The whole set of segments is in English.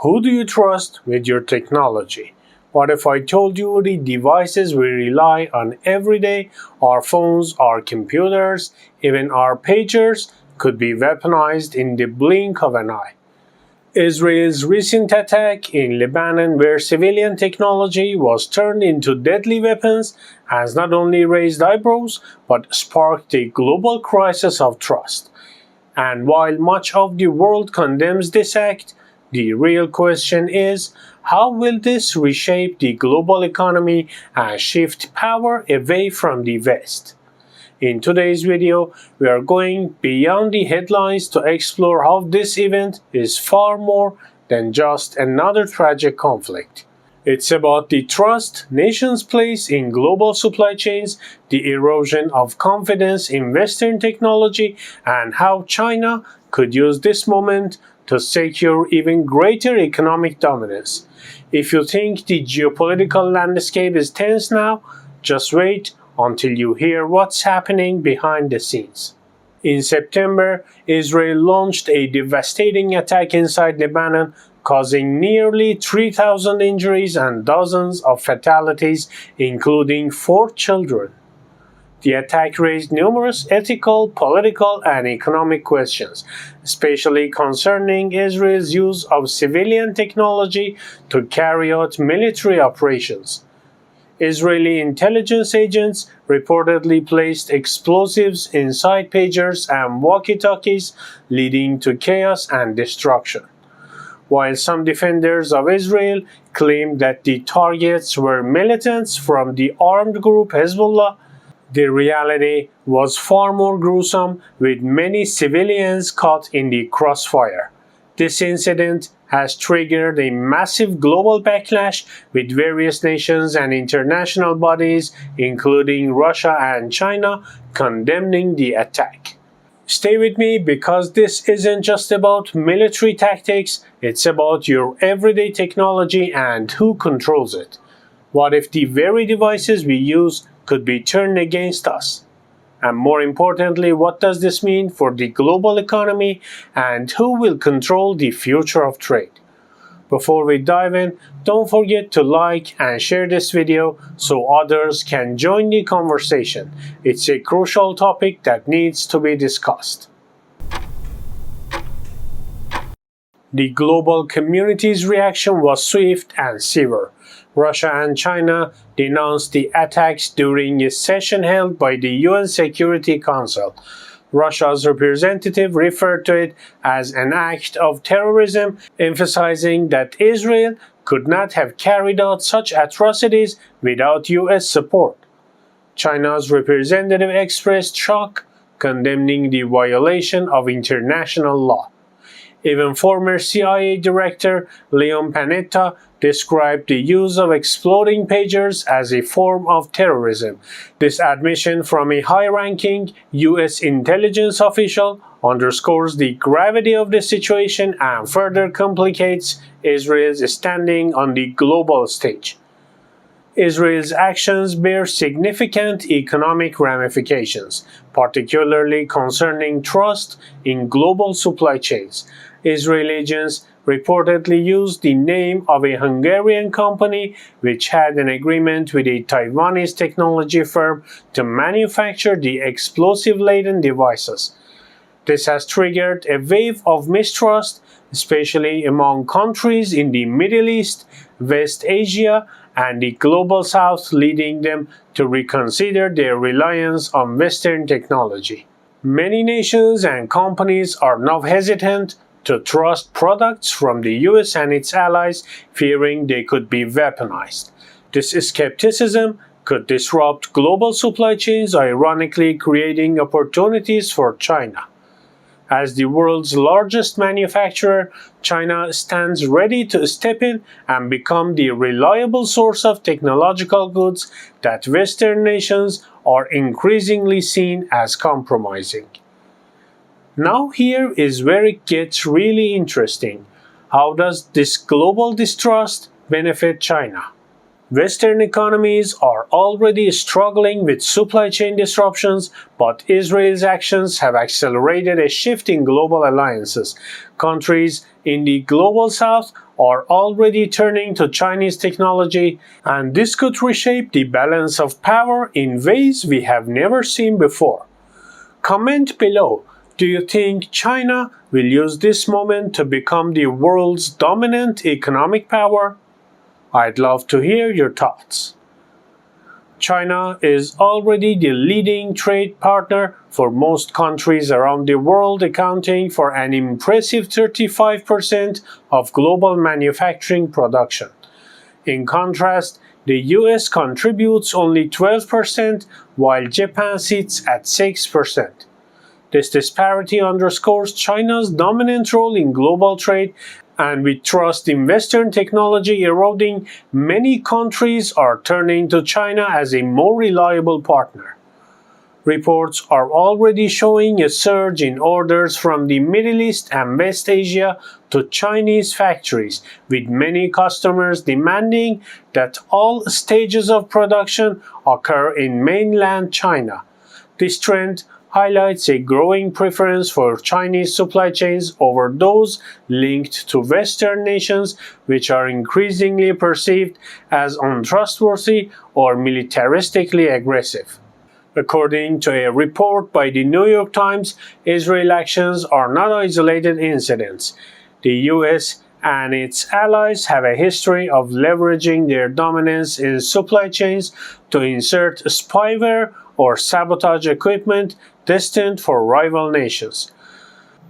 Who do you trust with your technology? What if I told you the devices we rely on every day, our phones, our computers, even our pagers, could be weaponized in the blink of an eye? Israel's recent attack in Lebanon, where civilian technology was turned into deadly weapons, has not only raised eyebrows but sparked a global crisis of trust. And while much of the world condemns this act, the real question is, how will this reshape the global economy and shift power away from the West? In today's video, we are going beyond the headlines to explore how this event is far more than just another tragic conflict. It's about the trust nations place in global supply chains, the erosion of confidence in Western technology, and how China could use this moment to secure even greater economic dominance. If you think the geopolitical landscape is tense now, just wait until you hear what's happening behind the scenes. In September, Israel launched a devastating attack inside Lebanon, causing nearly 3,000 injuries and dozens of fatalities, including 4 children. The attack raised numerous ethical, political, and economic questions, especially concerning Israel's use of civilian technology to carry out military operations. Israeli intelligence agents reportedly placed explosives inside pagers and walkie-talkies, leading to chaos and destruction. While some defenders of Israel claimed that the targets were militants from the armed group Hezbollah, the reality was far more gruesome, with many civilians caught in the crossfire. This incident has triggered a massive global backlash, with various nations and international bodies, including Russia and China, condemning the attack. Stay with me, because this isn't just about military tactics, it's about your everyday technology and who controls it. What if the very devices we use could be turned against us? And more importantly, what does this mean for the global economy and who will control the future of trade? Before we dive in, don't forget to like and share this video so others can join the conversation. It's a crucial topic that needs to be discussed. The global community's reaction was swift and severe. Russia and China denounced the attacks during a session held by the UN Security Council. Russia's representative referred to it as an act of terrorism, emphasizing that Israel could not have carried out such atrocities without US support. China's representative expressed shock, condemning the violation of international law. Even former CIA Director Leon Panetta described the use of exploding pagers as a form of terrorism. This admission from a high-ranking US intelligence official underscores the gravity of the situation and further complicates Israel's standing on the global stage. Israel's actions bear significant economic ramifications, particularly concerning trust in global supply chains. Israeli agents reportedly used the name of a Hungarian company which had an agreement with a Taiwanese technology firm to manufacture the explosive-laden devices. This has triggered a wave of mistrust, especially among countries in the Middle East, West Asia, and the Global South, leading them to reconsider their reliance on Western technology. Many nations and companies are now hesitant to trust products from the US and its allies, fearing they could be weaponized. This skepticism could disrupt global supply chains, ironically creating opportunities for China. As the world's largest manufacturer, China stands ready to step in and become the reliable source of technological goods that Western nations are increasingly seen as compromising. Now here is where it gets really interesting. How does this global distrust benefit China? Western economies are already struggling with supply chain disruptions, but Israel's actions have accelerated a shift in global alliances. Countries in the global south are already turning to Chinese technology, and this could reshape the balance of power in ways we have never seen before. Comment below. Do you think China will use this moment to become the world's dominant economic power? I'd love to hear your thoughts. China is already the leading trade partner for most countries around the world, accounting for an impressive 35% of global manufacturing production. In contrast, the US contributes only 12%, while Japan sits at 6%. This disparity underscores China's dominant role in global trade, and with trust in Western technology eroding, many countries are turning to China as a more reliable partner. Reports are already showing a surge in orders from the Middle East and West Asia to Chinese factories, with many customers demanding that all stages of production occur in mainland China. This trend highlights a growing preference for Chinese supply chains over those linked to Western nations, which are increasingly perceived as untrustworthy or militaristically aggressive. According to a report by the New York Times, Israel actions are not isolated incidents. The US and its allies have a history of leveraging their dominance in supply chains to insert spyware or sabotage equipment destined for rival nations.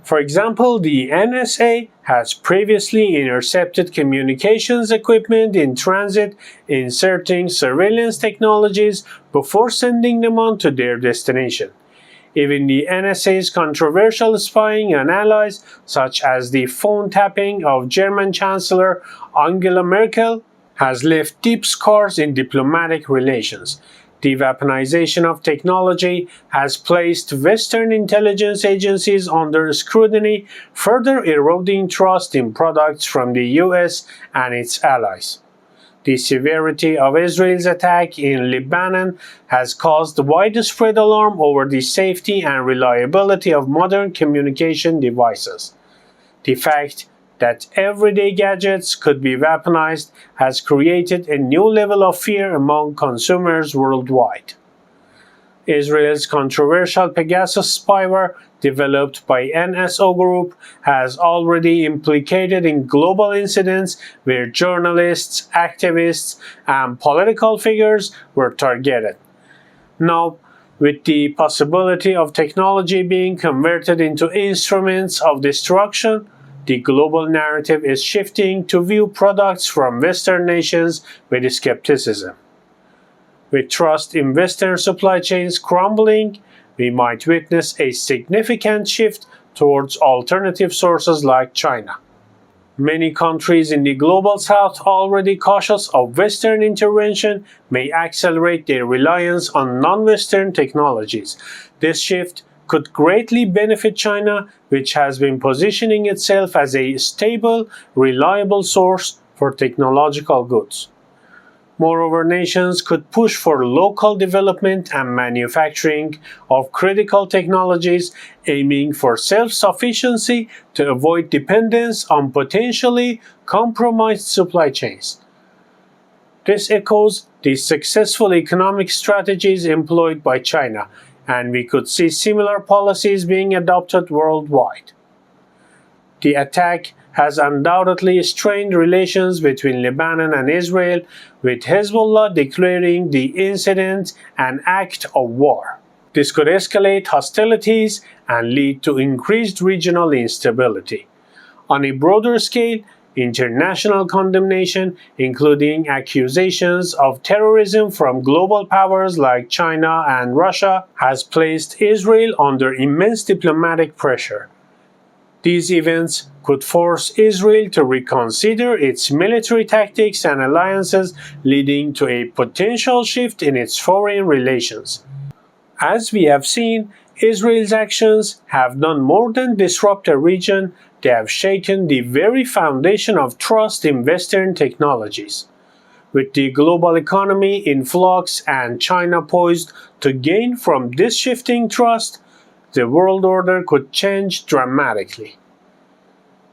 For example, the NSA has previously intercepted communications equipment in transit, inserting surveillance technologies before sending them on to their destination. Even the NSA's controversial spying on allies, such as the phone tapping of German Chancellor Angela Merkel, has left deep scars in diplomatic relations. The weaponization of technology has placed Western intelligence agencies under scrutiny, further eroding trust in products from the US and its allies. The severity of Israel's attack in Lebanon has caused widespread alarm over the safety and reliability of modern communication devices. The fact that everyday gadgets could be weaponized has created a new level of fear among consumers worldwide. Israel's controversial Pegasus spyware, developed by NSO Group, has already implicated in global incidents where journalists, activists, and political figures were targeted. Now, with the possibility of technology being converted into instruments of destruction, the global narrative is shifting to view products from Western nations with skepticism. With trust in Western supply chains crumbling, we might witness a significant shift towards alternative sources like China. Many countries in the global south, already cautious of Western intervention, may accelerate their reliance on non-Western technologies. This shift could greatly benefit China, which has been positioning itself as a stable, reliable source for technological goods. Moreover, nations could push for local development and manufacturing of critical technologies, aiming for self-sufficiency to avoid dependence on potentially compromised supply chains. This echoes the successful economic strategies employed by China, and we could see similar policies being adopted worldwide. The attack has undoubtedly strained relations between Lebanon and Israel, with Hezbollah declaring the incident an act of war. This could escalate hostilities and lead to increased regional instability. On a broader scale, international condemnation, including accusations of terrorism from global powers like China and Russia, has placed Israel under immense diplomatic pressure. These events could force Israel to reconsider its military tactics and alliances, leading to a potential shift in its foreign relations. As we have seen, Israel's actions have done more than disrupt a region. They have shaken the very foundation of trust in Western technologies. With the global economy in flux and China poised to gain from this shifting trust, the world order could change dramatically.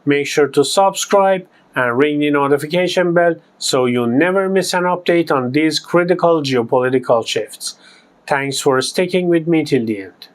Make sure to subscribe and ring the notification bell so you never miss an update on these critical geopolitical shifts. Thanks for sticking with me till the end.